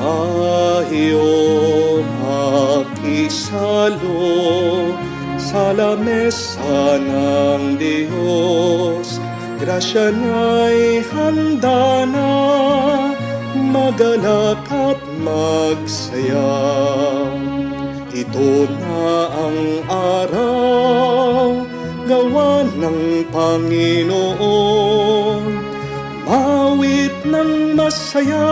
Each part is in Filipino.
tayo makisalo sa lamesa ng Diyos. Grasya niya'y handa na, magalak at magsaya. Ito na ang araw, gawa ng Panginoon. Mawit ng masaya,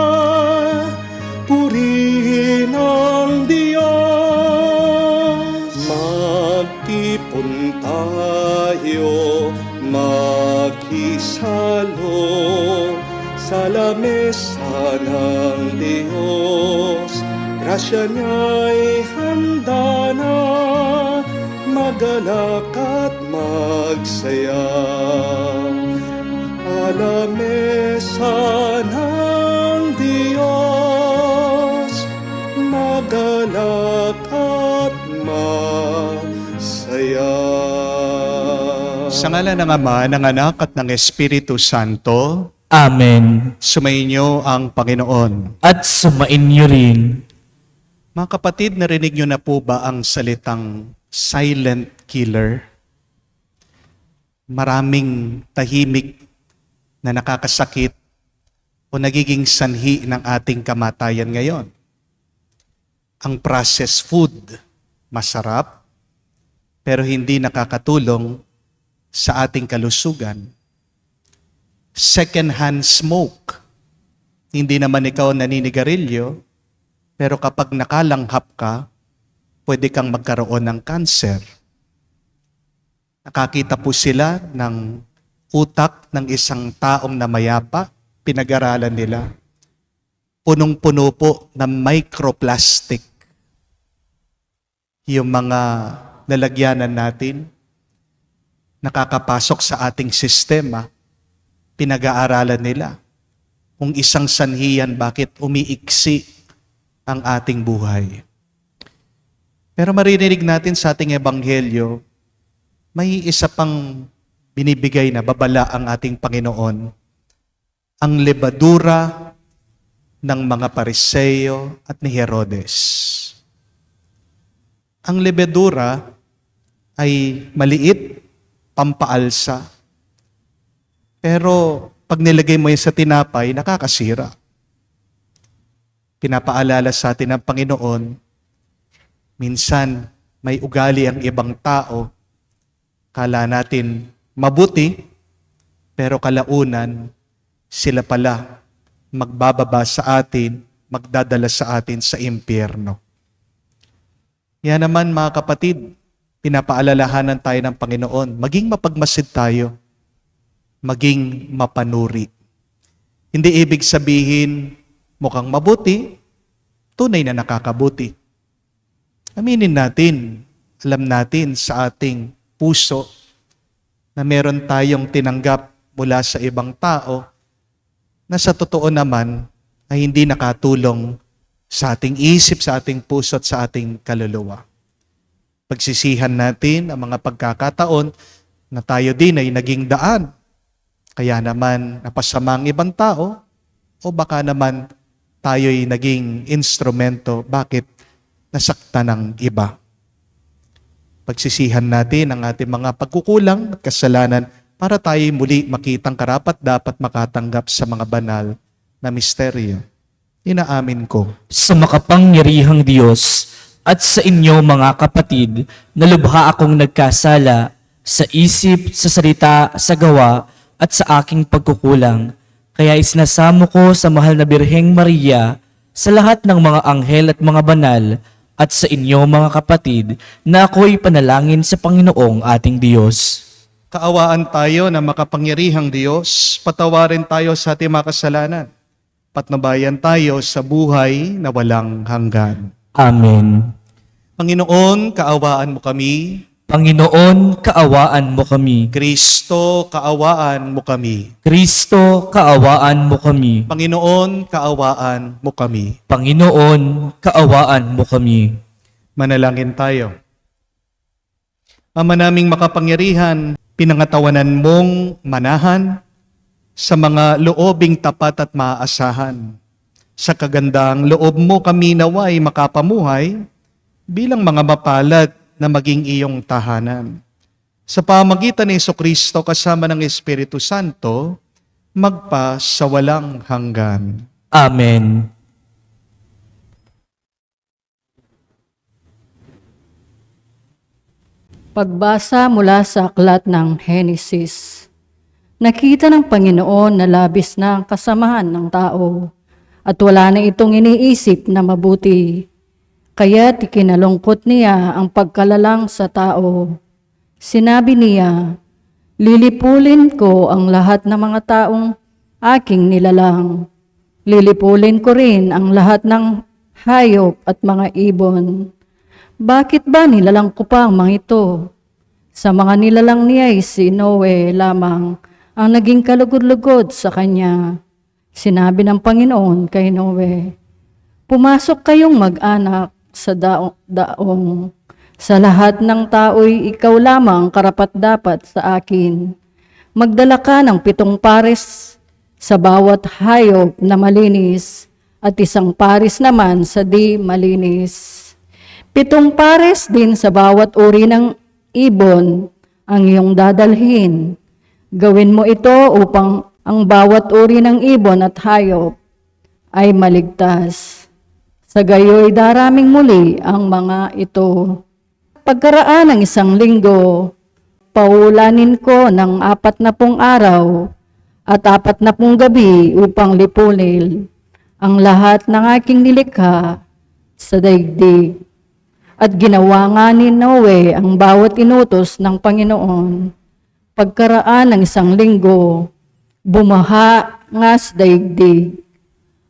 purihin ang Diyos. Magtipon tayo, makisalo sa lamesa ng Diyos. Grasya niya'y handa na, magalak at magsaya. Lamesa ng Diyos, magalak at masaya. Sa ngalan ng Ama, ng Anak at ng Espiritu Santo, Amen. sumainyo ang Panginoon. At sumainyo rin. Mga kapatid, narinig nyo na po ba ang salitang silent killer? Maraming tahimik na nakakasakit o nagiging sanhi ng ating kamatayan ngayon. Ang processed food, masarap, pero hindi nakakatulong sa ating kalusugan. Second-hand smoke, hindi naman ikaw naninigarilyo, pero kapag nakalanghap ka, pwede kang magkaroon ng cancer. Nakakita po sila ng utak ng isang taong namayapa, pinag-aralan nila. Punong-puno po ng microplastic. Yung mga lalagyanan natin, nakakapasok sa ating sistema, pinag-aaralan nila. Kung isang sanhiyan, bakit umiiksi ang ating buhay. Pero maririnig natin sa ating ebanghelyo, may isa pang binibigay na babala ang ating Panginoon, ang lebadura ng mga Pariseo at ni Herodes. Ang lebadura ay maliit, pampaalsa. Pero pag nilagay mo yan sa tinapay, nakakasira. Pinapaalala sa atin ng Panginoon, minsan may ugali ang ibang tao, kala natin mabuti, pero kalaunan, sila pala magbababa sa atin, magdadala sa atin sa impyerno. Yan naman mga kapatid, pinapaalalahanan tayo ng Panginoon, maging mapagmasid tayo, maging mapanuri. Hindi ibig sabihin, mukhang mabuti, tunay na nakakabuti. Aminin natin, alam natin sa ating puso na meron tayong tinanggap mula sa ibang tao na sa totoo naman ay hindi nakatulong sa ating isip, sa ating puso at sa ating kaluluwa. Pagsisihan natin ang mga pagkakataon na tayo din ay naging daan. Kaya naman napasama ang ibang tao o baka naman tayo'y naging instrumento bakit nasaktan ng iba. Pagsisihan natin ang ating mga pagkukulang at kasalanan para tayo muli makitang karapat-dapat makatanggap sa mga banal na misteryo. Inaamin ko. Sa makapangyarihang Diyos at sa inyo mga kapatid, na lubha akong nagkasala sa isip, sa salita, sa gawa, at sa aking pagkukulang. Kaya isinasamo ko sa mahal na Birheng Maria, sa lahat ng mga anghel at mga banal, at sa inyo mga kapatid, na ako'y panalangin sa Panginoong ating Diyos. Kaawaan tayo na makapangyarihang Diyos, patawarin tayo sa ating mga kasalanan, patnubayan tayo sa buhay na walang hanggan. Amen. Panginoon, kaawaan mo kami. Panginoon, kaawaan mo kami. Kristo, kaawaan mo kami. Kristo, kaawaan mo kami. Panginoon, kaawaan mo kami. Panginoon, kaawaan mo kami. Manalangin tayo. Ama naming makapangyarihan, pinangatawanan mong manahan sa mga loobing tapat at maaasahan. Sa kagandang loob mo kami naway makapamuhay bilang mga mapalad na maging iyong tahanan. Sa pamagitan ni Jesucristo kasama ng Espiritu Santo, magpa sa walang hanggan. Amen. Pagbasa mula sa aklat ng Henesis. Nakita ng Panginoon na labis na ang kasamahan ng tao at wala na itong iniisip na mabuti. Kaya't ikinalungkot niya ang pagkalalang sa tao. Sinabi niya, "Lilipulin ko ang lahat ng mga taong aking nilalang. Lilipulin ko rin ang lahat ng hayop at mga ibon. Bakit ba nilalang ko pa ang mga ito? Sa mga nilalang niya ay si Noe lamang ang naging kalugod-lugod sa kanya." Sinabi ng Panginoon kay Noe, "Pumasok kayong mag-anak sa daong. Sa lahat ng tao'y ikaw lamang karapat-dapat sa akin. Magdala ka ng 7 pares sa bawat hayop na malinis at 1 pares naman sa di malinis. 7 pares din sa bawat uri ng ibon ang iyong dadalhin. Gawin mo ito upang ang bawat uri ng ibon at hayop ay maligtas. Sa gayoy daraming muli ang mga ito. Pagkaraan ng 1 linggo, paulanin ko ng 40 araw at 40 gabi upang lipulin ang lahat ng aking nilikha sa daigdig. At ginawa nga ni Noe ang bawat inutos ng Panginoon. Pagkaraan ng 1 linggo, bumaha nga sa daigdig.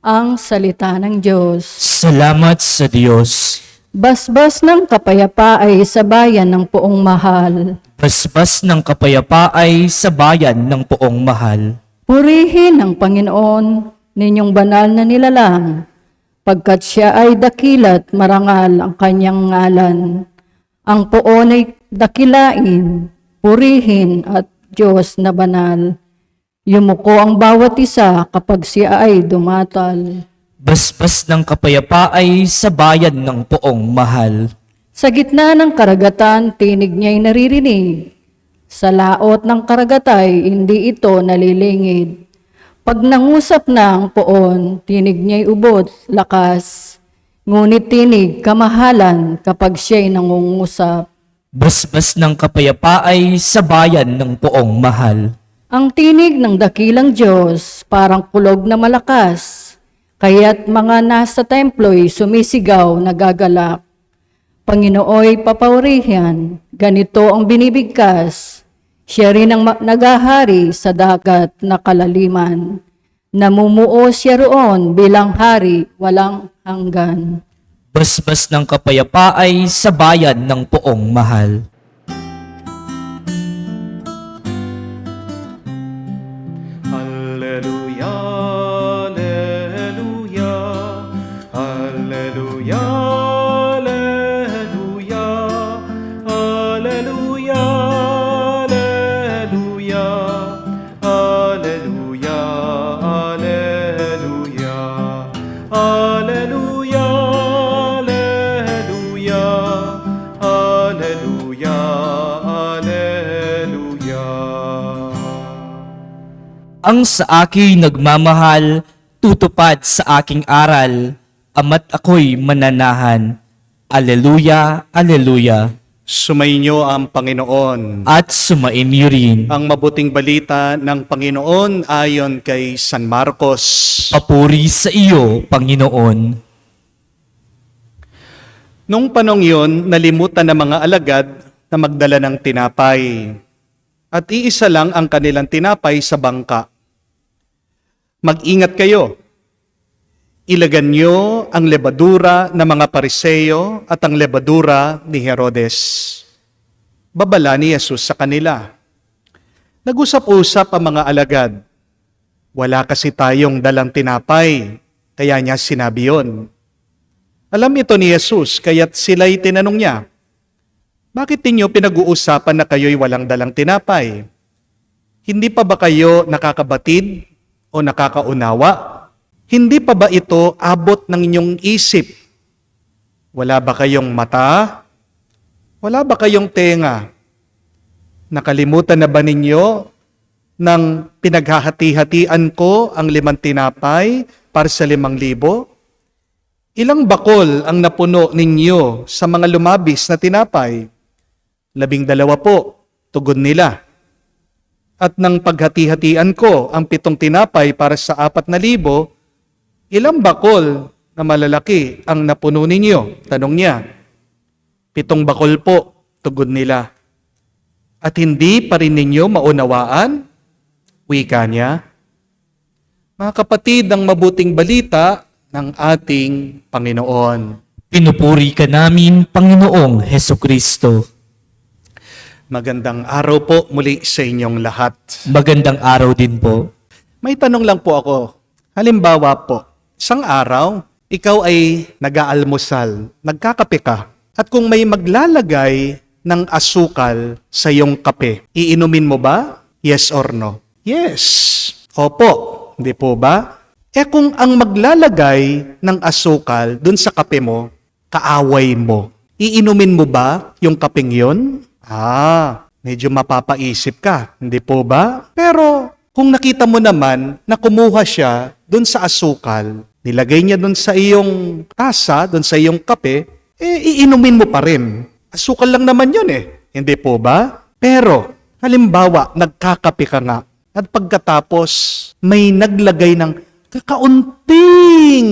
Ang salita ng Diyos. Salamat sa Diyos. Basbas ng kapayapaan sa bayan ng Poong Mahal. Basbas ng kapayapaan sa bayan ng Poong Mahal. Purihin ng Panginoon ninyong banal na nilalang, pagkat siya ay dakilat marangal ang kanyang ngalan. Ang poon ay dakilain, purihin at Diyos na banal. Yumuko ang bawat isa kapag siya ay dumatal. Basbas ng kapayapaan sa bayan ng Poong Mahal. Sa gitna ng karagatan, tinig niya'y naririnig. Sa laot ng karagatay, hindi ito nalilingid. Pag nangusap na ang poon, tinig niya'y ubod, lakas. Ngunit tinig, kamahalan kapag siya'y nangungusap. Basbas ng kapayapaan sa bayan ng Poong Mahal. Ang tinig ng dakilang Diyos, parang kulog na malakas. Kaya't mga nasa templo'y sumisigaw, nagagalak. Panginooy papaurihan, ganito ang binibigkas. Siya rin ang nagahari sa dagat na kalaliman. Namumuo siya roon bilang hari walang hanggan. Basbas ng kapayapaan sa bayan ng Poong Mahal. Alleluia, alleluia, alleluia, alleluia, alleluia, alleluia, alleluia, alleluia, alleluia, alleluia, alleluia, Ang sa akin nagmamahal, tutupad sa aking aral, ama't ako'y mananahan. Aleluya, aleluya. Sumainyo ang Panginoon. At sumainyo rin. Ang mabuting balita ng Panginoon ayon kay San Marcos. Papuri sa iyo, Panginoon. Nung panong yun, nalimutan ng mga alagad na magdala ng tinapay. At iisa lang ang kanilang tinapay sa bangka. Mag-ingat kayo. Ilagan nyo ang lebadura ng mga Pariseo at ang lebadura ni Herodes. Babala ni Jesus sa kanila. Nag-usap-usap ang mga alagad. Wala kasi tayong dalang tinapay, kaya niya sinabi yon. Alam ito ni Jesus, kaya't sila'y tinanong niya, bakit ninyo pinag-uusapan na kayo'y walang dalang tinapay? Hindi pa ba kayo nakakabatid o nakakaunawa? Hindi pa ba ito abot ng inyong isip? Wala ba kayong mata? Wala ba kayong tenga? Nakalimutan na ba ninyo nang pinaghahati-hatian ko ang 5 tinapay para sa 5,000? Ilang bakol ang napuno ninyo sa mga lumabis na tinapay? 12 po, tugon nila. At nang paghati-hatian ko ang 7 tinapay para sa 4,000, ilang bakol na malalaki ang napuno ninyo? Tanong niya. 7 bakol po, tugon nila. At hindi pa rin ninyo maunawaan? Wika niya. Mga kapatid, ang mabuting balita ng ating Panginoon. Pinupuri ka namin, Panginoong Heso Kristo. Magandang araw po muli sa inyong lahat. Magandang araw din po. May tanong lang po ako. Halimbawa po, isang araw, ikaw ay nag-aalmusal, nagkakape ka, at kung may maglalagay ng asukal sa iyong kape, iinumin mo ba? Yes or no? Yes. Opo. Hindi po ba? Kung ang maglalagay ng asukal dun sa kape mo, kaaway mo, iinumin mo ba yung kapeng yun? Medyo mapapaisip ka. Hindi po ba? Pero kung nakita mo naman na kumuha siya dun sa asukal, nilagay niya dun sa iyong tasa, dun sa iyong kape, iinumin mo pa rin. Asukal lang naman yun Hindi po ba? Pero, halimbawa, nagkakape ka nga, at pagkatapos, may naglagay ng kakaunting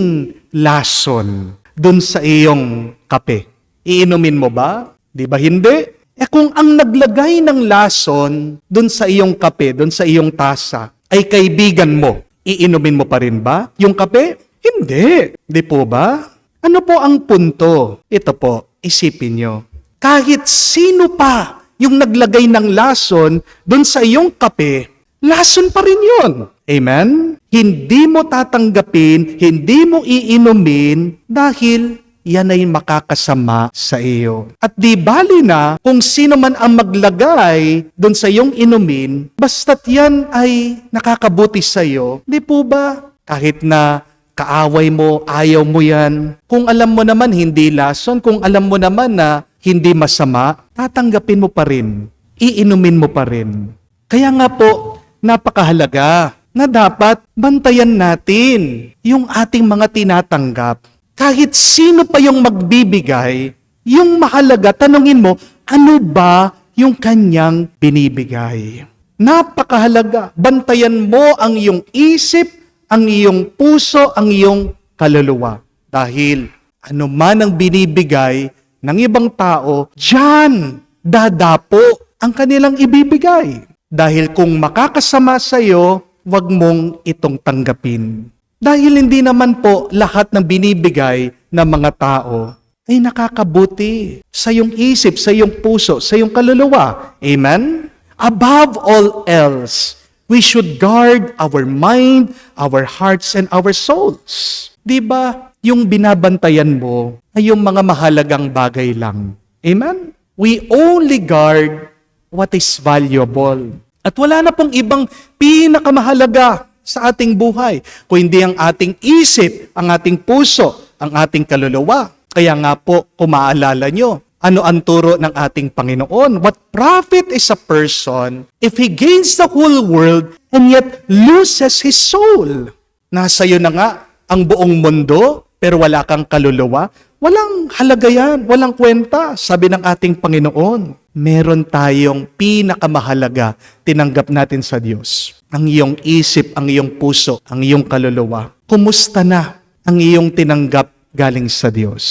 lason dun sa iyong kape. Iinumin mo ba? Di ba hindi? Kung ang naglagay ng lason dun sa iyong kape, dun sa iyong tasa, ay kaibigan mo, iinumin mo pa rin ba yung kape? Hindi. Di po ba? Ano po ang punto? Ito po, isipin nyo. Kahit sino pa yung naglagay ng lason dun sa iyong kape, lason pa rin yun. Amen? Hindi mo tatanggapin, hindi mo iinumin dahil yan ay makakasama sa iyo. At di bali na kung sino man ang maglagay doon sa iyong inumin, basta't yan ay nakakabuti sa iyo, di po ba? Kahit na kaaway mo, ayaw mo yan, kung alam mo naman hindi lason, kung alam mo naman na hindi masama, tatanggapin mo pa rin, iinumin mo pa rin. Kaya nga po, napakahalaga na dapat bantayan natin yung ating mga tinatanggap. Kahit sino pa yung magbibigay, yung mahalaga, tanungin mo, ano ba yung kanyang binibigay? Napakahalaga. Bantayan mo ang iyong isip, ang iyong puso, ang iyong kaluluwa. Dahil ano man ang binibigay ng ibang tao, diyan dadapo ang kanilang ibibigay. Dahil kung makakasama sa iyo, wag mong itong tanggapin. Dahil hindi naman po lahat ng binibigay ng mga tao ay nakakabuti sa iyong isip, sa iyong puso, sa iyong kaluluwa. Amen? Above all else, we should guard our mind, our hearts, and our souls. Di ba? Yung binabantayan mo ay yung mga mahalagang bagay lang. Amen? We only guard what is valuable. At wala na pong ibang pinakamahalaga sa ating buhay, kung hindi ang ating isip, ang ating puso, ang ating kaluluwa. Kaya nga po, kung maalala nyo, ano ang turo ng ating Panginoon? What profit is a person if he gains the whole world and yet loses his soul? Nasa iyo na nga ang buong mundo, pero wala kang kaluluwa. Walang halaga yan, walang kwenta, sabi ng ating Panginoon. Meron tayong pinakamahalaga, tinanggap natin sa Diyos. Ang iyong isip, ang iyong puso, ang iyong kaluluwa. Kumusta na ang iyong tinanggap galing sa Diyos?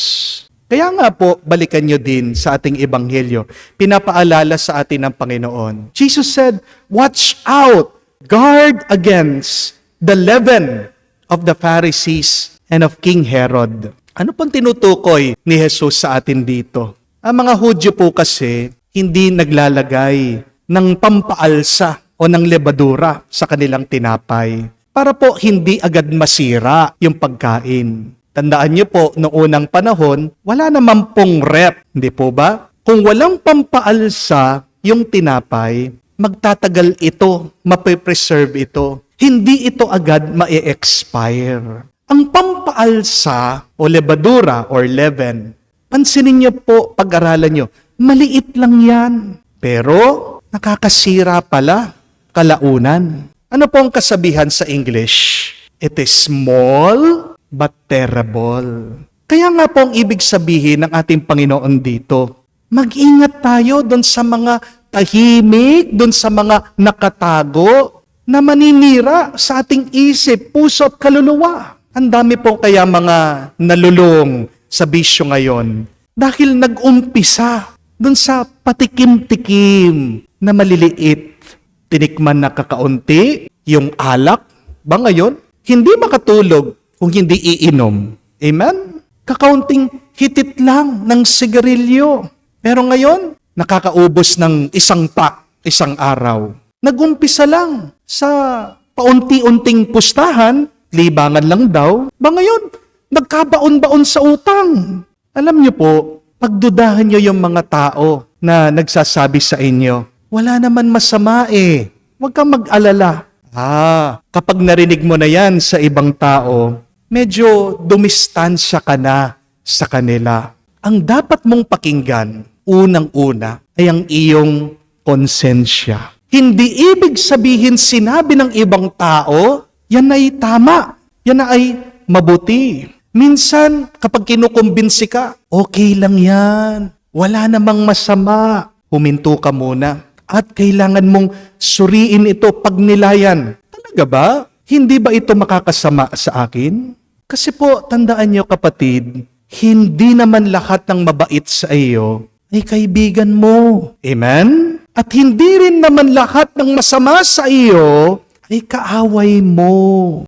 Kaya nga po, balikan nyo din sa ating ebanghelyo. Pinapaalala sa atin ng Panginoon. Jesus said, watch out, guard against the leaven of the Pharisees and of King Herod. Ano pong tinutukoy ni Jesus sa atin dito? Ang mga Hudyo po kasi hindi naglalagay ng pampaalsa o ng lebadura sa kanilang tinapay para po hindi agad masira yung pagkain. Tandaan niyo po, noong unang panahon, wala naman pong rep, hindi po ba? Kung walang pampaalsa yung tinapay, magtatagal ito, mape-preserve ito. Hindi ito agad ma-expire. Ang pampaalsa o lebadura or leaven, pansinin niyo po, pag-aralan niyo, maliit lang yan. Pero nakakasira pala kalaunan. Ano po ang kasabihan sa English? It is small but terrible. Kaya nga po ang ibig sabihin ng ating Panginoon dito, mag-ingat tayo doon sa mga tahimik, doon sa mga nakatago, na maninira sa ating isip, puso at kaluluwa. Ang dami po kaya mga nalulung sa bisyo ngayon dahil nag-umpisa doon sa patikim-tikim na maliliit. Tinikman na kakaunti, yung alak, ba ngayon? Hindi makatulog kung hindi iinom. Amen? Kakaunting hitit lang ng sigarilyo. Pero ngayon, nakakaubos ng isang pack, isang araw. Nag-umpisa lang sa paunti-unting pustahan, libangan lang daw. Ba ngayon, nagkabaon-baon sa utang. Alam niyo po, pagdudahan niyo yung mga tao na nagsasabi sa inyo, wala naman masama eh. Huwag kang mag-alala. Kapag narinig mo na yan sa ibang tao, medyo dumistansya ka na sa kanila. Ang dapat mong pakinggan, unang-una, ay ang iyong konsensya. Hindi ibig sabihin sinabi ng ibang tao, yan ay tama, yan ay mabuti. Minsan, kapag kinukumbinsi ka, okay lang yan, wala namang masama. Huminto ka muna at kailangan mong suriin ito, pagnilayan. Talaga ba? Hindi ba ito makakasama sa akin? Kasi po, tandaan niyo kapatid, hindi naman lahat ng mabait sa iyo ay kaibigan mo. Amen? At hindi rin naman lahat ng masama sa iyo ay kaaway mo.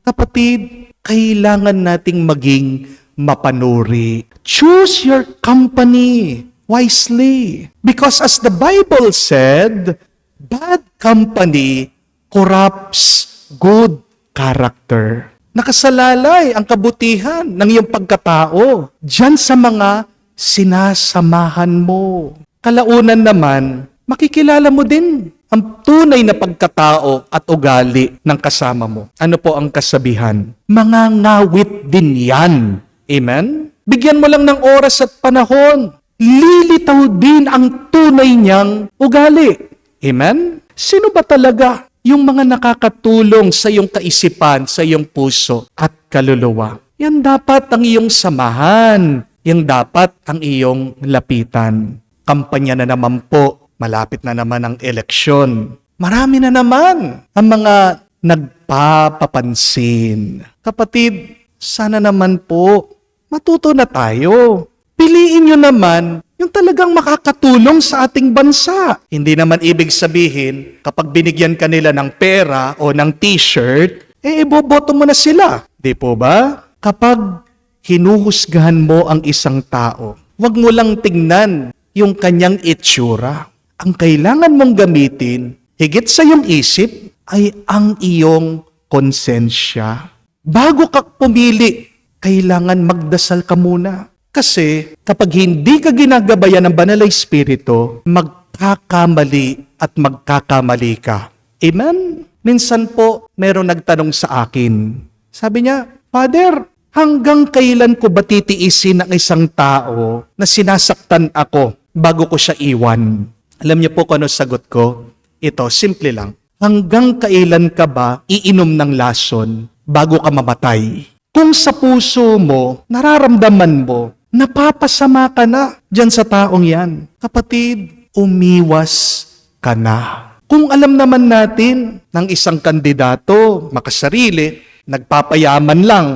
Kapatid, kailangan nating maging mapanuri. Choose your company wisely. Because as the Bible said, bad company corrupts good character. Nakasalalay ang kabutihan ng iyong pagkatao diyan sa mga sinasamahan mo. Kalaunan naman, makikilala mo din ang tunay na pagkatao at ugali ng kasama mo. Ano po ang kasabihan? Mangangawit din yan. Amen? Bigyan mo lang ng oras at panahon. Lilitaw din ang tunay niyang ugali. Amen? Sino ba talaga yung mga nakakatulong sa iyong kaisipan, sa iyong puso at kaluluwa? Yan dapat ang iyong samahan. Yan dapat ang iyong lapitan. Kampanya na naman po. Malapit na naman ang eleksyon. Marami na naman ang mga nagpapapansin. Kapatid, sana naman po matuto na tayo. Piliin nyo naman yung talagang makakatulong sa ating bansa. Hindi naman ibig sabihin, kapag binigyan kanila ng pera o ng t-shirt, iboboto mo na sila. Di po ba? Kapag hinuhusgahan mo ang isang tao, wag mo lang tingnan yung kanyang itsura. Ang kailangan mong gamitin, higit sa iyong isip, ay ang iyong konsensya. Bago ka pumili, kailangan magdasal ka muna. Kasi kapag hindi ka ginagabayan ng Banal na Espiritu, magkakamali at magkakamali ka. Amen? Minsan po, merong nagtanong sa akin. Sabi niya, Father, hanggang kailan ko ba titiisin ang isang tao na sinasaktan ako bago ko siya iwan? Alam niyo po kung ano sagot ko? Ito, simple lang. Hanggang kailan ka ba iinom ng lason bago ka mamatay? Kung sa puso mo, nararamdaman mo, napapasama ka na dyan sa taong yan. Kapatid, umiwas ka na. Kung alam naman natin ng isang kandidato, makasarili, nagpapayaman lang,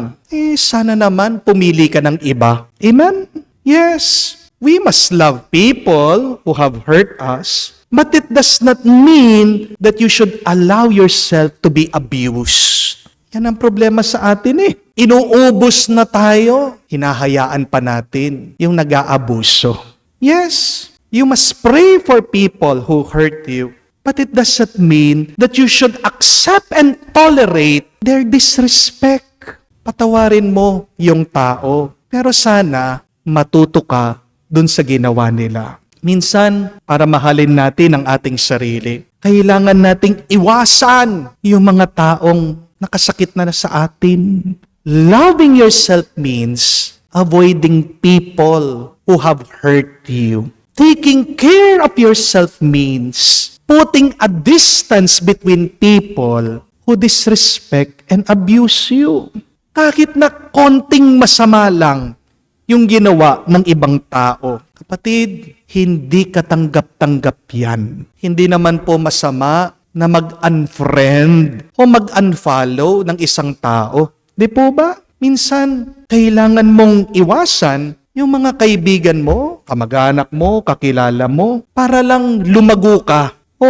sana naman pumili ka ng iba. Amen? Yes. We must love people who have hurt us, but it does not mean that you should allow yourself to be abused. Yan ang problema sa atin eh. Inuubos na tayo, hinahayaan pa natin yung nag-aabuso. Yes, you must pray for people who hurt you, but it does not mean that you should accept and tolerate their disrespect. Patawarin mo yung tao, pero sana matuto ka dun sa ginawa nila. Minsan, para mahalin natin ang ating sarili, kailangan nating iwasan yung mga taong nakasakit na sa atin. Loving yourself means avoiding people who have hurt you. Taking care of yourself means putting a distance between people who disrespect and abuse you. Kahit na konting masama lang yung ginawa ng ibang tao. Kapatid, hindi katanggap-tanggap yan. Hindi naman po masama na mag-unfriend o mag-unfollow ng isang tao. Di po ba? Minsan, kailangan mong iwasan yung mga kaibigan mo, kamag-anak mo, kakilala mo, para lang lumago ka o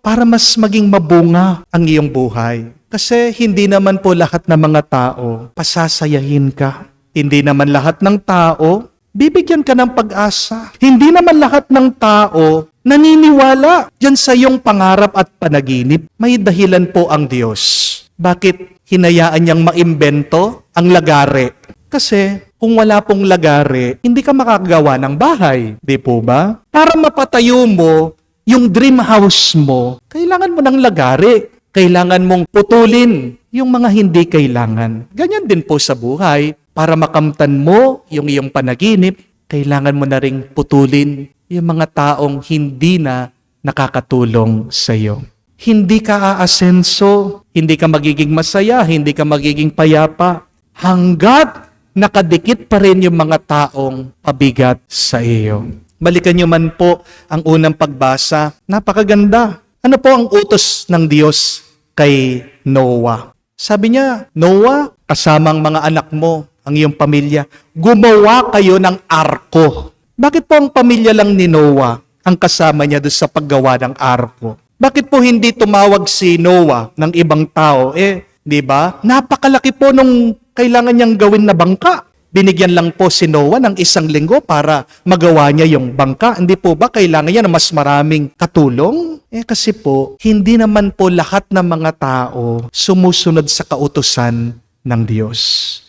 para mas maging mabunga ang iyong buhay. Kasi hindi naman po lahat ng mga tao pasasayahin ka. Hindi naman lahat ng tao bibigyan ka ng pag-asa. Hindi naman lahat ng tao naniniwala dyan sa iyong pangarap at panaginip. May dahilan po ang Diyos. Bakit hinayaan niyang maimbento ang lagare? Kasi kung wala pong lagare, hindi ka makakagawa ng bahay. Di po ba? Para mapatayo mo yung dream house mo, kailangan mo ng lagare. Kailangan mong putulin yung mga hindi kailangan. Ganyan din po sa buhay. Para makamtan mo yung iyong panaginip, kailangan mo na ring putulin yung mga taong hindi na nakakatulong sa iyo. Hindi ka aasenso, hindi ka magiging masaya, hindi ka magiging payapa, hanggat nakadikit pa rin yung mga taong pabigat sa iyo. Balikan nyo man po ang unang pagbasa. Napakaganda. Ano po ang utos ng Diyos kay Noah? Sabi niya, Noah, kasamang mga anak mo, ang iyong pamilya, gumawa kayo ng arko. Bakit po ang pamilya lang ni Noah ang kasama niya doon sa paggawa ng arko? Bakit po hindi tumawag si Noah ng ibang tao? Di ba? Napakalaki po nung kailangan niyang gawin na bangka. Binigyan lang po si Noah ng 1 linggo para magawa niya yung bangka. Hindi po ba kailangan niya ng mas maraming katulong? Kasi po, hindi naman po lahat ng mga tao sumusunod sa kautusan ng Diyos.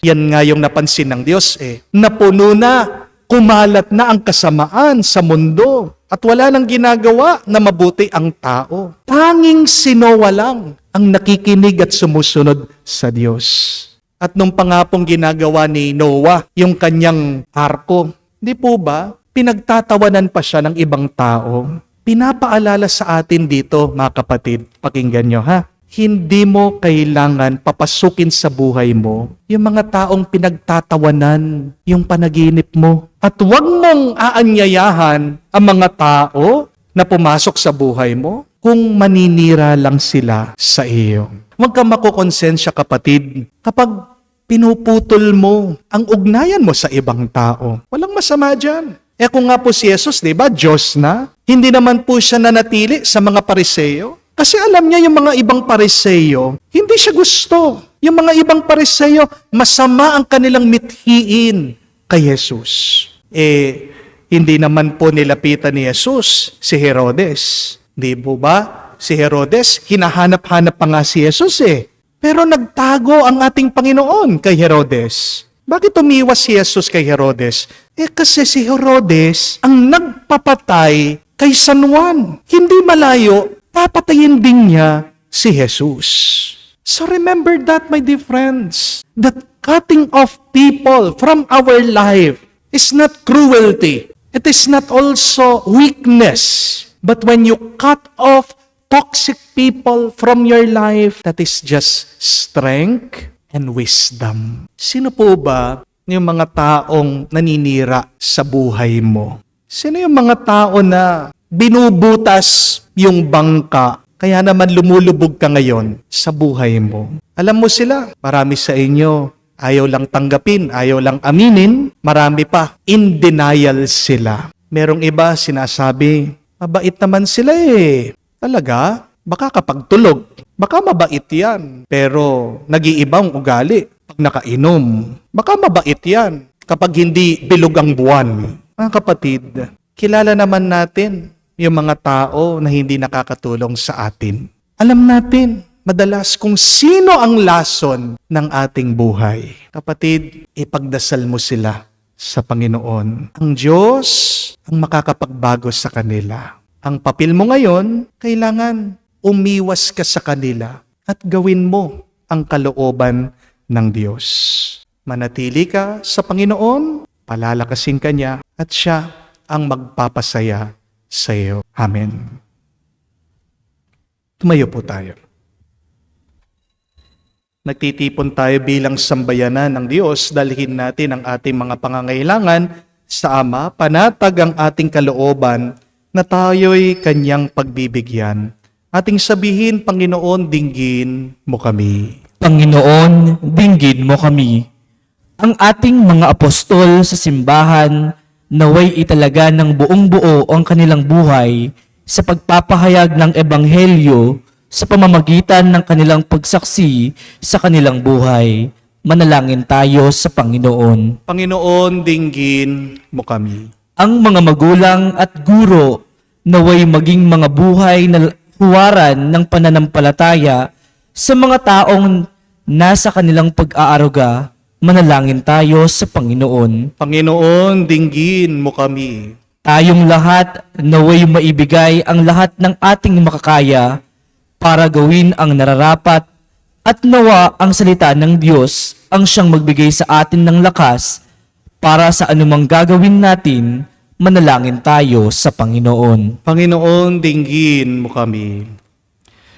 Yan nga yung napansin ng Diyos Napuno na, kumalat na ang kasamaan sa mundo at wala nang ginagawa na mabuti ang tao. Tanging si Noah lang ang nakikinig at sumusunod sa Diyos. At nung pangapong ginagawa ni Noah yung kanyang arko, di po ba, pinagtatawanan pa siya ng ibang tao. Pinapaalala sa atin dito, mga kapatid, pakinggan nyo ha. Hindi mo kailangan papasukin sa buhay mo yung mga taong pinagtatawanan yung panaginip mo. At huwag mong aanyayahan ang mga tao na pumasok sa buhay mo kung maninira lang sila sa iyo. Huwag kang makukonsensya, kapatid, kapag pinuputol mo ang ugnayan mo sa ibang tao. Walang masama dyan. Kung nga po si Jesus, di ba, Diyos na, hindi naman po siya nanatili sa mga Pariseyo. Kasi alam niya yung mga ibang Pariseyo, hindi siya gusto. Yung mga ibang Pariseyo, masama ang kanilang mithiin kay Jesus. Hindi naman po nilapitan ni Jesus si Herodes. Di po ba? Si Herodes, hinahanap-hanap pa nga si Jesus Pero nagtago ang ating Panginoon kay Herodes. Bakit umiwas si Jesus kay Herodes? Kasi si Herodes ang nagpapatay kay San Juan. Hindi malayo, papatayin din niya si Jesus. So remember that, my dear friends, that cutting off people from our life is not cruelty. It is not also weakness. But when you cut off toxic people from your life, that is just strength and wisdom. Sino po ba yung mga taong naninira sa buhay mo? Sino yung mga tao na binubutas yung bangka, kaya naman lumulubog ka ngayon sa buhay mo? Alam mo sila, marami sa inyo, ayaw lang tanggapin, ayaw lang aminin, marami pa, in denial sila. Merong iba sinasabi, mabait naman sila Talaga? Baka kapag tulog, baka mabait yan. Pero nag-iibang ugali pag nakainom. Baka mabait yan kapag hindi bilog ang buwan. Mga kapatid, kilala naman natin yung mga tao na hindi nakakatulong sa atin. Alam natin, madalas kung sino ang lason ng ating buhay. Kapatid, ipagdasal mo sila sa Panginoon. Ang Diyos ang makakapagbago sa kanila. Ang papel mo ngayon, kailangan umiwas ka sa kanila at gawin mo ang kalooban ng Diyos. Manatili ka sa Panginoon, palalakasin ka niya, at siya ang magpapasaya sa iyo. Amen. Tumayo po tayo. Nagtitipon tayo bilang sambayanan ng Diyos, dalhin natin ang ating mga pangangailangan sa Ama, panatag ang ating kalooban na tayo'y Kanyang pagbibigyan. Ating sabihin, Panginoon, dinggin mo kami. Panginoon, dinggin mo kami. Ang ating mga apostol sa simbahan, naway italaga ng buong buo ang kanilang buhay sa pagpapahayag ng Ebanghelyo sa pamamagitan ng kanilang pagsaksi sa kanilang buhay. Manalangin tayo sa Panginoon. Panginoon, dinggin mo kami. Ang mga magulang at guro naway maging mga buhay na huwaran ng pananampalataya sa mga taong nasa kanilang pag-aaruga. Manalangin tayo sa Panginoon. Panginoon, dinggin mo kami. Tayong lahat naway maibigay ang lahat ng ating makakaya para gawin ang nararapat at nawa ang salita ng Diyos ang siyang magbigay sa atin ng lakas para sa anumang gagawin natin. Manalangin tayo sa Panginoon. Panginoon, dinggin mo kami.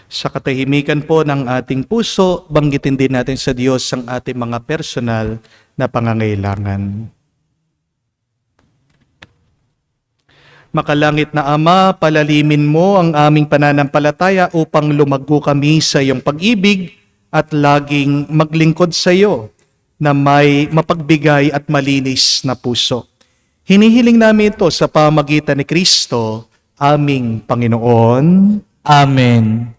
Sa katahimikan po ng ating puso, banggitin din natin sa Diyos ang ating mga personal na pangangailangan. Makalangit na Ama, palalimin mo ang aming pananampalataya upang lumago kami sa iyong pag-ibig at laging maglingkod sa iyo na may mapagbigay at malinis na puso. Hinihiling namin ito sa pamamagitan ni Kristo, aming Panginoon. Amen.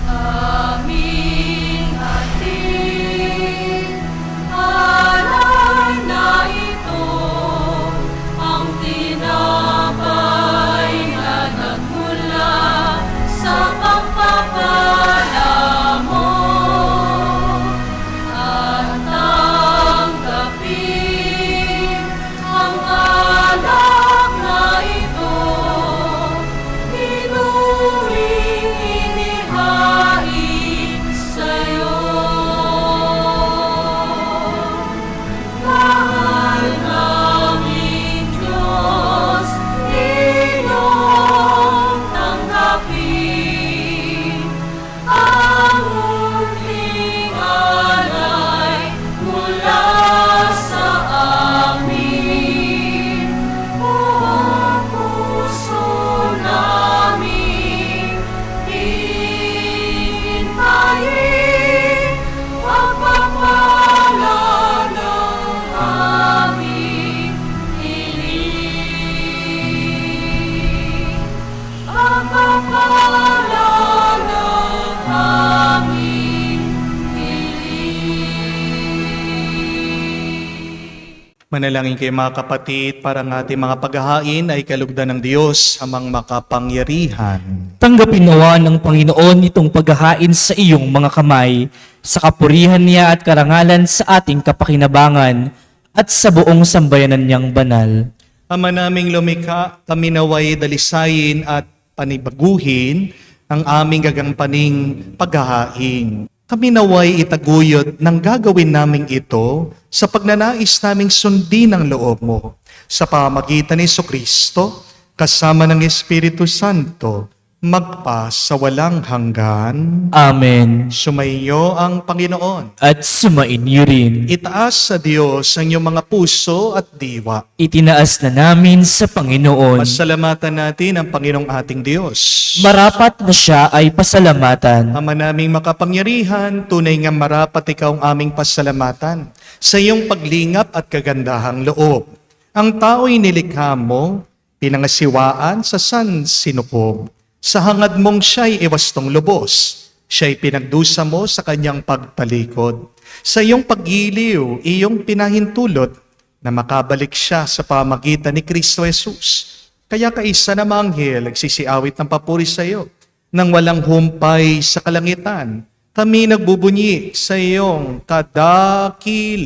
Aming ating alay na ito, ang tinapay na nagmula sa pagpapala mo, at tanggapin ang alak na ito, inuwing inihain sa'yo. Mahal naming Diyos, iyong tanggapin ang munting alay mula sa amin. Buong puso namin hintayin pagpapala ng aming hiling. Pagpapala ng aming hiling. Manalangin kayo mga kapatid, para ang ating mga paghahain ay kalugdan ng Diyos amang makapangyarihan. Tanggapin nawa ng Panginoon itong paghahain sa iyong mga kamay, sa kapurihan niya at karangalan sa ating kapakinabangan at sa buong sambayanan niyang banal. Ama naming lumikha, kami naway dalisayin at panibaguhin ang aming gagampaning paghahain. Kami naway itaguyod ng gagawin naming ito sa pagnanais naming sundin ang loob mo. Sa pamamagitan ni Jesucristo, kasama ng Espiritu Santo, magpa sa walang hanggan. Amen. Sumainyo ang Panginoon. At sumainyo rin. Itaas sa Diyos ang inyong mga puso at diwa. Itinaas na namin sa Panginoon. Pasalamatan natin ang Panginoong ating Diyos. Marapat na siya ay pasalamatan. Ama naming makapangyarihan, tunay nga marapat ikaw ang aming pasalamatan sa iyong paglingap at kagandahang loob. Ang tao'y nilikha mo, pinangasiwaan sa sansinukob. Sa hangad mong siya'y iwastong lubos, siya'y pinagdusa mo sa kanyang pagtalikod. Sa iyong paggiliw, iyong pinahintulot na makabalik siya sa pamagitan ni Kristo Jesus. Kaya kaisa na mga anghel nagsisiawit ng papuri sa iyo. Nang walang humpay sa kalangitan, kami nagbubunyi sa iyong kadakilaan.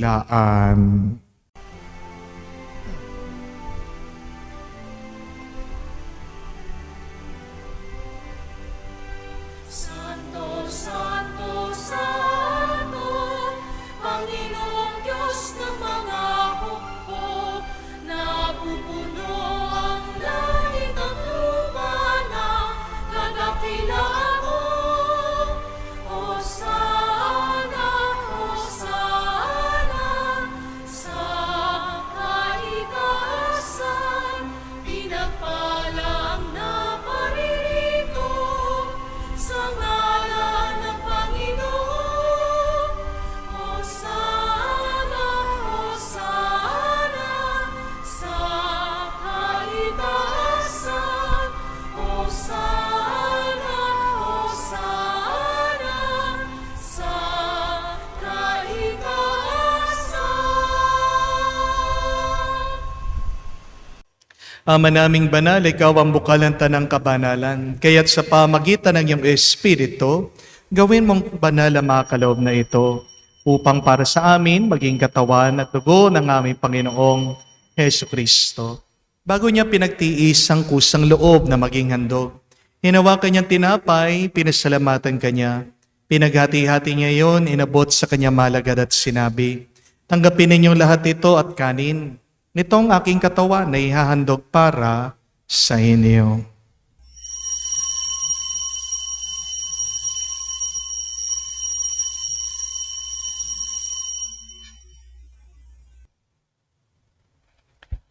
Ama naming banal, ikaw ang bukal ng tanang kabanalan. Kaya't sa pamagitan ng iyong Espiritu, gawin mong banal ang mga kaloob na ito upang para sa amin maging katawan at dugo ng aming Panginoong Hesu Kristo. Bago niya pinagtiis ang kusang loob na maging handog, hinawakan niyang tinapay, pinasalamatan kanya. Pinaghati-hati niya yon, inabot sa kanya malagad at sinabi, "Tanggapin ninyong lahat ito at kanin. Nitong aking katawan na ihahandog para sa inyo."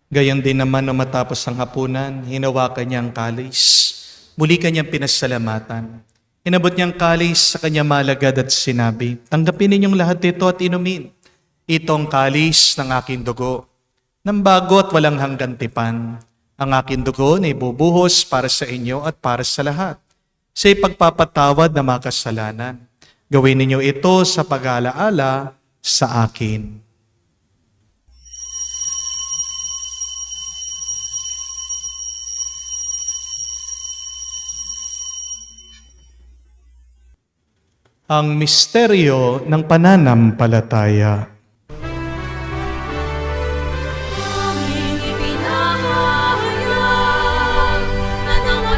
Gayon din naman nung matapos ang hapunan, hinawakan niya ang kalis. Muli kanyang pinasalamatan. Inabot niyang kalis sa kanya malagad at sinabi, "Tanggapin ninyong lahat ito at inumin. Itong kalis ng aking dugo, ng bago at walang hanggang tipan. Ang aking dugo na ibubuhos para sa inyo at para sa lahat, sa ipagpapatawad ng mga kasalanan. Gawin ninyo ito sa pag-aalaala sa akin." Ang misteryo ng pananampalataya. Aming ipinahayag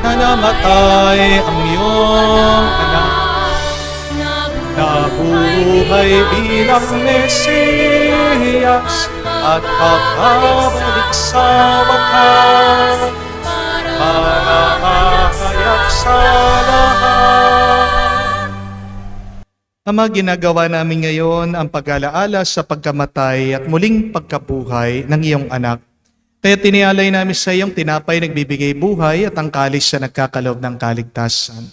na Namatay ang iyong anak, nabuhay bilang Mesiyas, at kakabalik sa wakas para mahayag sa lahat. Ama, ginagawa namin ngayon ang pag-alaala sa pagkamatay at muling pagkabuhay ng iyong anak. Kaya tinialay namin sa iyong tinapay nagbibigay buhay at ang kalis na nagkakaloob ng kaligtasan.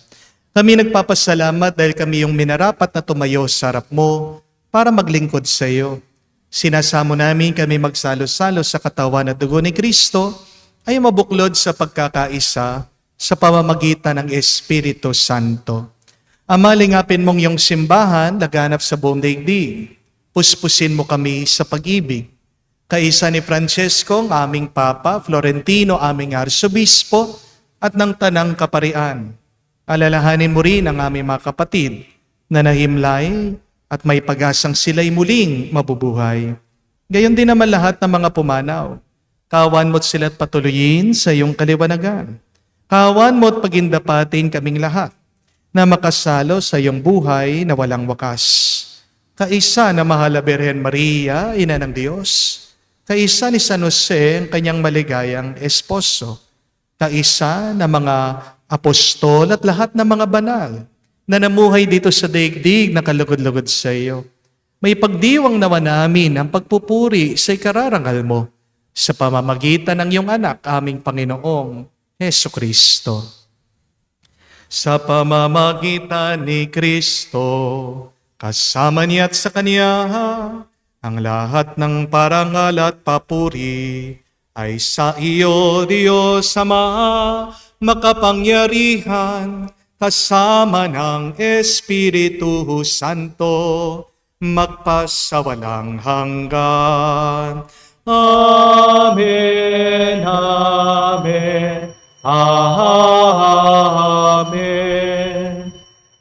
Kami nagpapasalamat dahil kami yung minarapat na tumayo sa harap mo para maglingkod sa iyo. Sinasamo namin kami magsalo-salo sa katawan at dugo ni Kristo ay mabuklod sa pagkakaisa sa pamamagitan ng Espiritu Santo. Ama, lingapin mong iyong simbahan, laganap sa buong daigdig. Puspusin mo kami sa pag-ibig. Kaisa ni Francesco, ang aming Papa, Florentino, aming Arsobispo, at ng Tanang Kaparian. Alalahanin mo rin ang aming mga kapatid na nahimlay at may pag-asang sila'y muling mabubuhay. Gayon din naman lahat ng mga pumanaw. Kawan mo't sila't patuloyin sa iyong kaliwanagan. Kawan mo't pagindapatin kaming lahat na makasalo sa iyong buhay na walang wakas. Kaisa na mahal na Birhen Maria, Ina ng Diyos. Kaisa ni San Jose, ang kanyang maligayang esposo. Kaisa na mga apostol at lahat ng mga banal na namuhay dito sa daigdig na kalugod-lugod sa iyo. May pagdiwang nawa namin ang pagpupuri sa ikararangal mo sa pamamagitan ng iyong anak, aming Panginoong Hesu Kristo. Sa pamamagitan ni Kristo, kasama niya at sa Kanya, ang lahat ng parangal at papuri ay sa iyo, Diyos Ama, makapangyarihan, kasama ng Espiritu Santo, magpasawalang hanggan. Amen, Amen. Amen.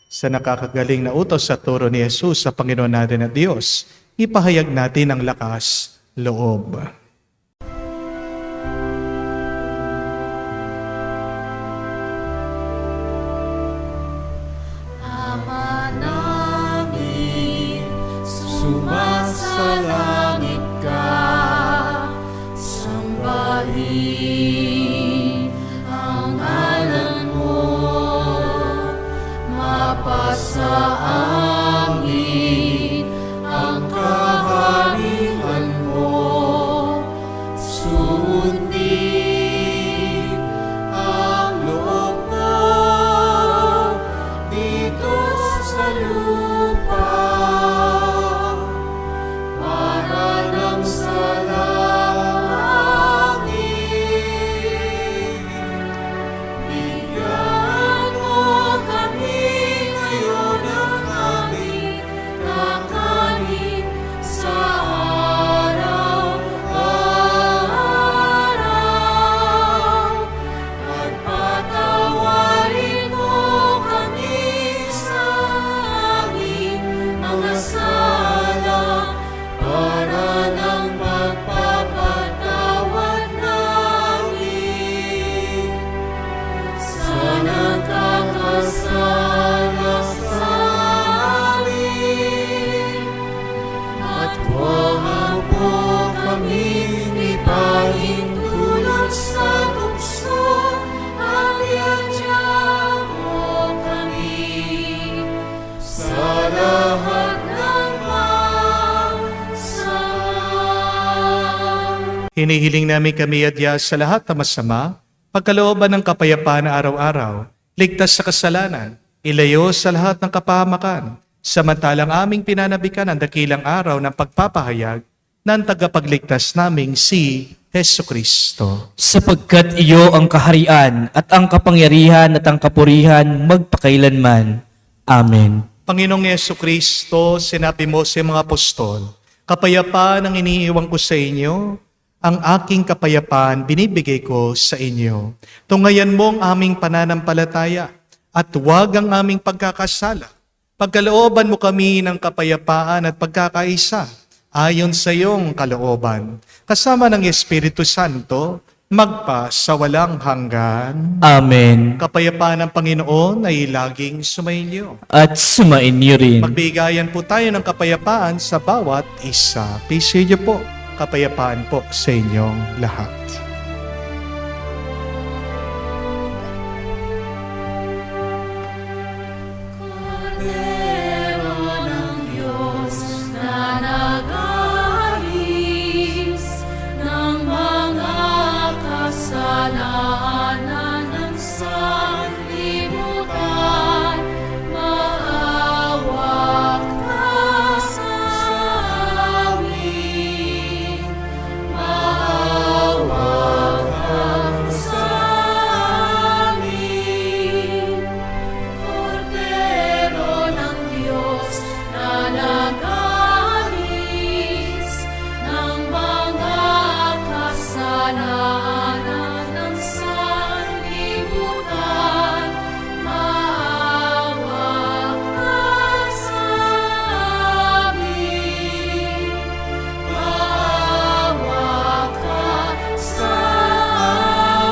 Sa nakakagaling na utos sa turo ni Jesus sa Panginoon natin at Diyos, ipahayag natin ang lakas loob. Ama namin, sumasalangit ka, sambahin ang ngalan mo, mapasa amin ang kaharian mo, sundin ang loob mo dito sa lupa para nang sa langit. Bigyan mo kami ngayon ng Hinihiling namin kami adya sa lahat na masama, pagkalooban ng kapayapaan na araw-araw, ligtas sa kasalanan, ilayo sa lahat ng kapahamakan, samantalang aming pinanabikan ang dakilang araw ng pagpapahayag ng tagapagligtas naming si Hesu Kristo. Sapagkat iyo ang kaharian at ang kapangyarihan at ang kapurihan magpakailanman. Amen. Panginoong Hesu Kristo, sinabi mo sa mga apostol, kapayapaan ang iniiwan ko sa inyo, ang aking kapayapaan binibigay ko sa inyo. Tungayan mo ang aming pananampalataya at huwag ang aming pagkakasala. Pagkalooban mo kami ng kapayapaan at pagkakaisa ayon sa iyong kalooban. Kasama ng Espiritu Santo, magpa sa walang hanggan. Amen. Kapayapaan ng Panginoon ay laging sumainyo. At sumainyo rin. Magbigayan po tayo ng kapayapaan sa bawat isa. Peace niyo po. Kapayapaan po sa inyong lahat. Kordero ng Diyos na nag-aalis ng mga kasalanan ng sanlibutan, maawa ka sa amin. Maawa ka sa amin. Kordero ng Diyos na nag-aalis ng mga kasalanan ng sanlibutan, maawa ka sa amin. Maawa ka sa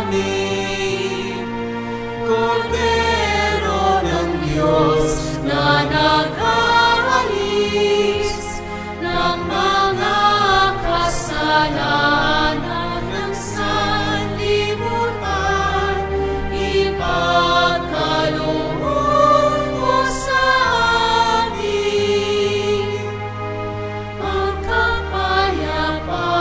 amin. Kordero ng Diyos na nag-aalis ng mga kasalanan ng sanlibutan, ipagkaloob mo sa amin ang kapayapaan.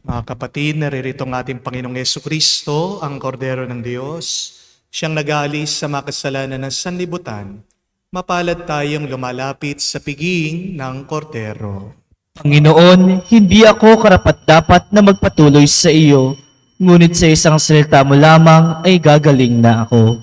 Mga kapatid, naririto ang ating Panginoong Yesu Kristo, ang Kordero ng Diyos. Siyang nag-aalis sa mga kasalanan ng sanlibutan. Mapalad tayong lumalapit sa piging ng Kordero. Panginoon, hindi ako karapat-dapat na magpatuloy sa iyo, ngunit sa isang salita mo lamang ay gagaling na ako.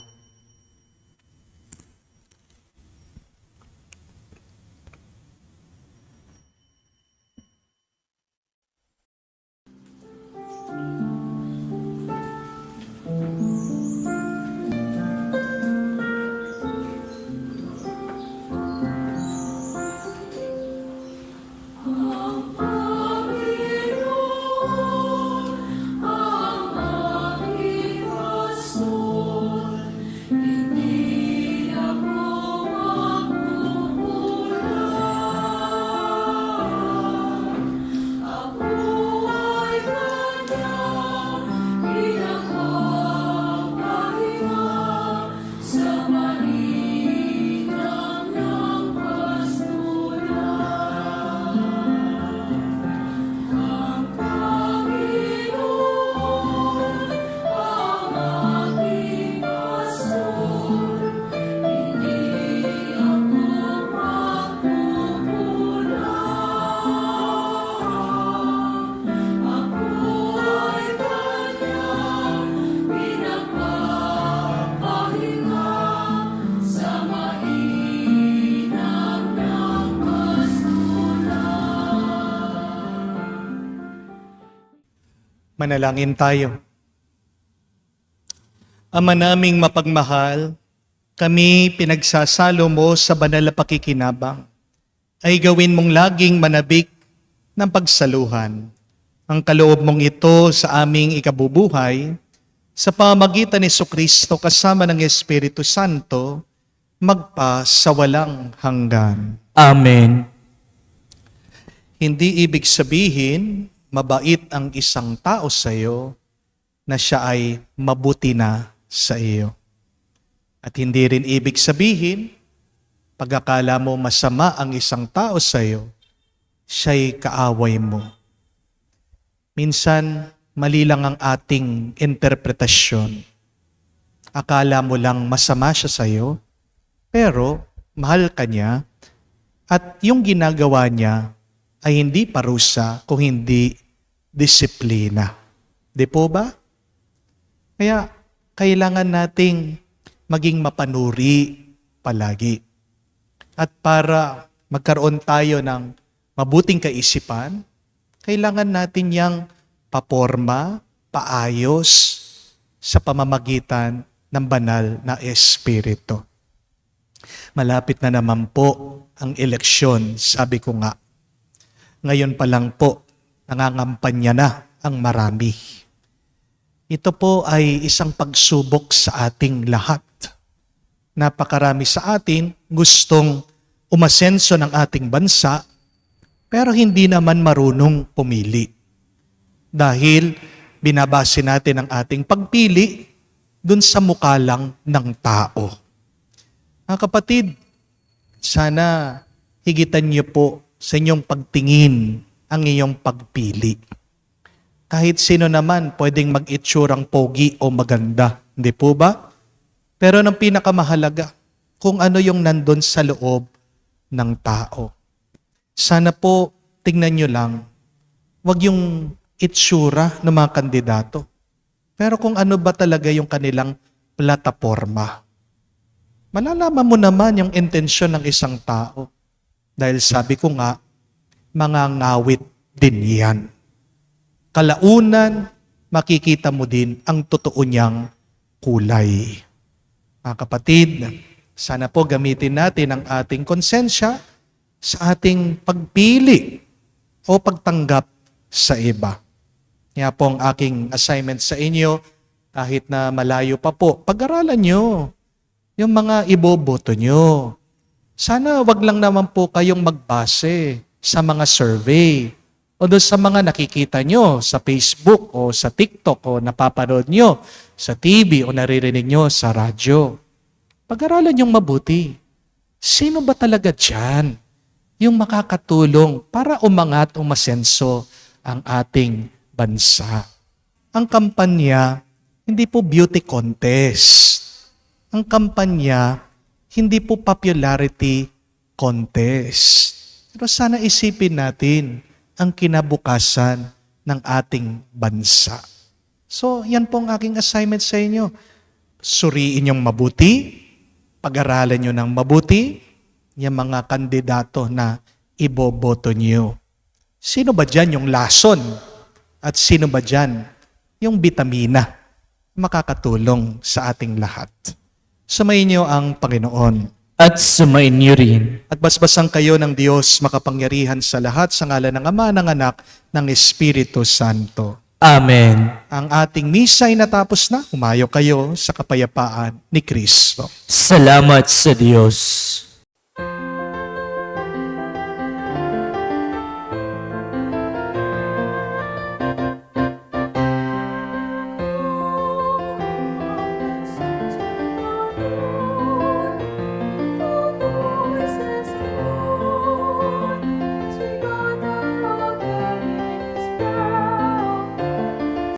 Manalangin tayo. Ama naming mapagmahal, kami pinagsasalo mo sa banal na pakikinabang, ay gawin mong laging manabik ng pagsaluhan. Ang kaloob mong ito sa aming ikabubuhay, sa pamagitan ni Jesucristo kasama ng Espiritu Santo, magpa sa walang hanggan. Amen. Hindi ibig sabihin, mabait ang isang tao sa iyo na siya ay mabuti na sa iyo. At hindi rin ibig sabihin, Pag-akala mo masama ang isang tao sa iyo, siya'y kaaway mo. Minsan, mali lang ang ating interpretasyon. Akala mo lang masama siya sa iyo, pero mahal ka niya at yung ginagawa niya ay hindi parusa kung hindi disiplina. Di po ba? Kaya kailangan nating maging mapanuri palagi. At para magkaroon tayo ng mabuting kaisipan, kailangan natin yang paporma, paayos sa pamamagitan ng banal na Espiritu. Malapit na naman po ang eleksyon, sabi ko nga. Ngayon pa lang po, nangangampanya na ang marami. Ito po ay isang pagsubok sa ating lahat. Napakarami sa atin gustong umasenso ng ating bansa, pero hindi naman marunong pumili. Dahil binabase natin ang ating pagpili dun sa mukha lang ng tao. Mga kapatid, sana higitan niyo po sa inyong pagtingin ang iyong pagpili. Kahit sino naman pwedeng mag-itsurang pogi o maganda, hindi po ba? Pero ang pinakamahalaga, kung ano yung nandun sa loob ng tao. Sana po, tingnan nyo lang, wag yung itsura ng mga kandidato. Pero kung ano ba talaga yung kanilang plataforma. Malalaman mo naman yung intensyon ng isang tao. Dahil sabi ko nga, mga ngawit din yan. Kalaunan, makikita mo din ang totoo niyang kulay. Mga kapatid, sana po gamitin natin ang ating konsensya sa ating pagpili o pagtanggap sa iba. Kaya po ang aking assignment sa inyo, kahit na malayo pa po, pag-aralan nyo yung mga iboboto nyo. Sana wag lang naman po kayong magbase sa mga survey o doon sa mga nakikita nyo sa Facebook o sa TikTok o napapanood nyo sa TV o naririnig nyo sa radyo. Pag-aralan yung mabuti. Sino ba talaga dyan yung makakatulong para umangat o masenso ang ating bansa? Ang kampanya, hindi po beauty contest. Ang kampanya, hindi po popularity contest. Pero sana isipin natin ang kinabukasan ng ating bansa. So, yan po ang aking assignment sa inyo. Suriin yung mabuti, pag-aralan nyo ng mabuti, yung mga kandidato na iboboto nyo. Sino ba dyan yung lason? At sino ba dyan yung bitamina makakatulong sa ating lahat? Sumayin niyo ang Panginoon. At sumain niyo rin. At basbasan kayo ng Diyos makapangyarihan sa lahat sa ngalan ng Ama, ng Anak, ng Espiritu Santo. Amen. Ang ating misa ay natapos na. Humayo kayo sa kapayapaan ni Kristo. Salamat sa Diyos.